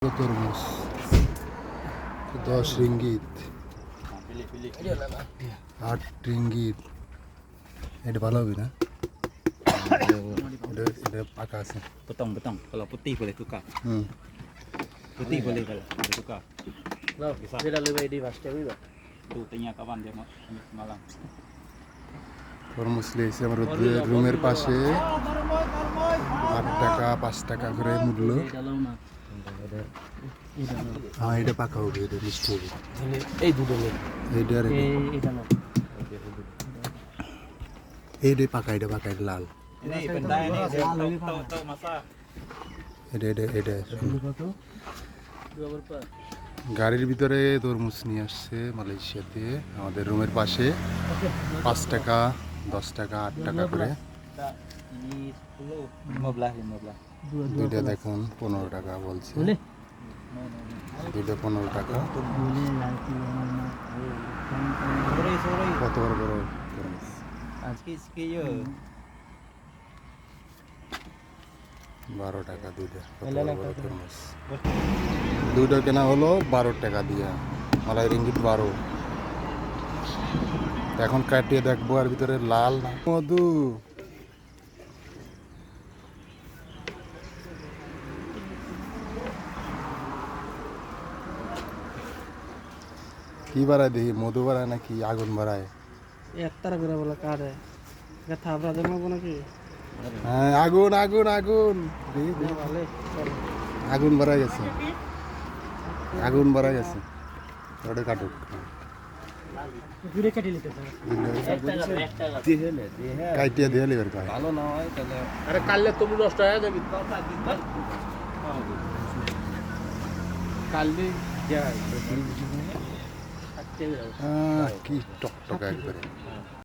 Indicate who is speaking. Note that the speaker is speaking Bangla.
Speaker 1: তরমুজ 10 রিঙ্গিত, 8 রিঙ্গিত। এটা ভালো হবে না? এটা পাকা আছে।
Speaker 2: Potong. Kalau putih boleh tukar.
Speaker 1: হুম,
Speaker 2: Putih boleh kalau boleh tukar. Bisa.
Speaker 3: Dia dah lebih di pasti juga.
Speaker 2: Tu tanya kawan dia semalam.
Speaker 1: তরমুজ লেগেছে আমার রুমের পাশে। 8 টাকা 5 টাকা করে মূল্য।
Speaker 3: Di dalam mah. Di dalam.
Speaker 1: হ্যাঁ, এটা পাকা হবে, এটা মিষ্টি হবে।
Speaker 3: Itu dulu.
Speaker 1: এইটা আর
Speaker 3: Di dalam.
Speaker 1: এইটাই পাকা, এটা পাকা, এটা লাল।
Speaker 2: Ini benda ini dia tahu masak.
Speaker 1: এটা
Speaker 3: Berapa tuh? 2 berapa?
Speaker 1: গাড়ির ভিতরে তরমুজ নিয়ে আসছে মালয়েশিয়াতে আমাদের রুমের পাশে। 5 টাকা 10 টাকা 8 টাকা করে।
Speaker 2: Ini 10, 15.
Speaker 1: দুইটা দেখুন 15 টাকা বলছে।
Speaker 3: Boleh?
Speaker 1: দুইটা 15 টাকা।
Speaker 3: Boleh nanti mama.
Speaker 2: Sore.
Speaker 1: কত বড় বড় তরমুজ!
Speaker 2: Sikit je.
Speaker 1: 12 টাকা দুইটা, কত বড় বড় তরমুজ! দুইটা কেনা হলো 12 টাকা দিয়া, মালাই রিঙ্গিত 12। এখন কাটিয়ে দেখবো আর ভিতরে লাল না মধু। কি বাড়ায় দেখি, মধু বাড়ায় নাকি আগুন বাড়ায়?
Speaker 3: Ektar kira bola kare. Kata apa aja mau naকি?
Speaker 1: হ্যাঁ, আগুন আগুন আগুন দেখি, দেখি।
Speaker 3: Boleh.
Speaker 1: আগুন বাড়ায় গেছে, আগুন বাড়ায় গেছে। ওটা কাটুক।
Speaker 3: Video কাটি লিতে স্যার।
Speaker 1: কাইটিয়া দিয়ে লিবার কয়।
Speaker 2: Kalau নয় তাহলে
Speaker 3: আরে কাললে তুমি নষ্ট হয়ে যাবে। কাললে
Speaker 2: যা
Speaker 3: থাকতে হবে।
Speaker 1: কি টকটকা একবারে।